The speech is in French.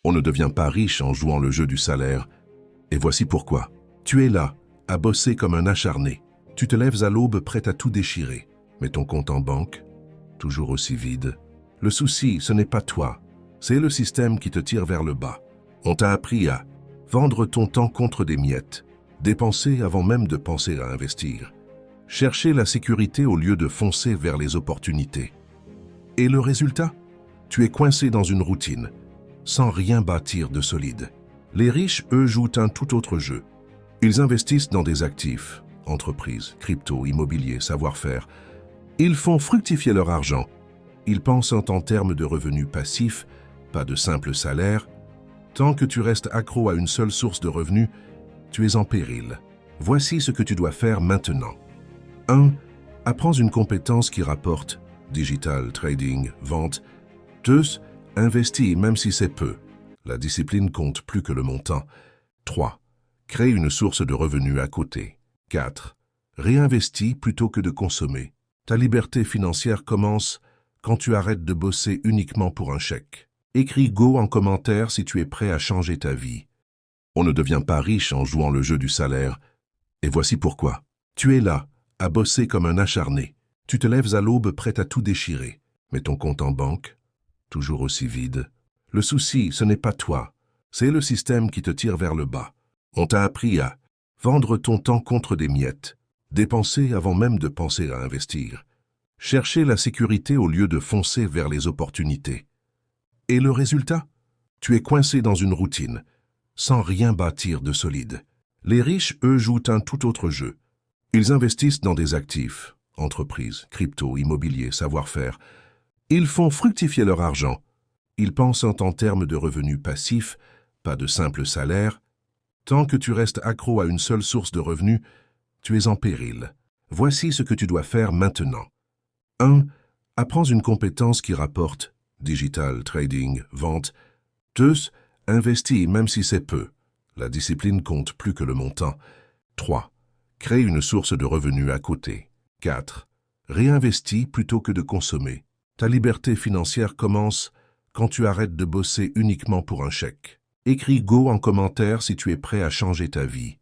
On ne devient pas riche en jouant le jeu du salaire. Et voici pourquoi. Tu es là, à bosser comme un acharné. Tu te lèves à l'aube prêt à tout déchirer. Mais ton compte en banque, toujours aussi vide. Le souci, ce n'est pas toi. C'est le système qui te tire vers le bas. On t'a appris à vendre ton temps contre des miettes, dépenser avant même de penser à investir, chercher la sécurité au lieu de foncer vers les opportunités. Et le résultat? Tu es coincé dans une routine, sans rien bâtir de solide. Les riches, eux, jouent un tout autre jeu. Ils investissent dans des actifs, entreprises, crypto, immobilier, savoir-faire. Ils font fructifier leur argent. Ils pensent en termes de revenus passifs, pas de simples salaires. Tant que tu restes accro à une seule source de revenus, tu es en péril. Voici ce que tu dois faire maintenant. 1. Apprends une compétence qui rapporte. Digital, trading, vente. 2. Investis même si c'est peu. La discipline compte plus que le montant. 3. Crée une source de revenus à côté. 4. Réinvestis plutôt que de consommer. Ta liberté financière commence quand tu arrêtes de bosser uniquement pour un chèque. Écris Go en commentaire si tu es prêt à changer ta vie. On ne devient pas riche en jouant le jeu du salaire. Et voici pourquoi. Tu es là, à bosser comme un acharné. Tu te lèves à l'aube prêt à tout déchirer. Mais ton compte en banque, toujours aussi vide. Le souci, ce n'est pas toi. C'est le système qui te tire vers le bas. On t'a appris à vendre ton temps contre des miettes, dépenser avant même de penser à investir, chercher la sécurité au lieu de foncer vers les opportunités. Et le résultat? Tu es coincé dans une routine, sans rien bâtir de solide. Les riches, eux, jouent un tout autre jeu. Ils investissent dans des actifs, entreprises, crypto, immobilier, savoir-faire. Ils font fructifier leur argent. Ils pensent en termes de revenus passifs, pas de simples salaires. Tant que tu restes accro à une seule source de revenus, tu es en péril. Voici ce que tu dois faire maintenant. 1. Apprends une compétence qui rapporte. Digital, trading, vente. 2. Investis même si c'est peu. La discipline compte plus que le montant. 3. Crée une source de revenus à côté. 4. Réinvestis plutôt que de consommer. Ta liberté financière commence quand tu arrêtes de bosser uniquement pour un chèque. Écris Go en commentaire si tu es prêt à changer ta vie.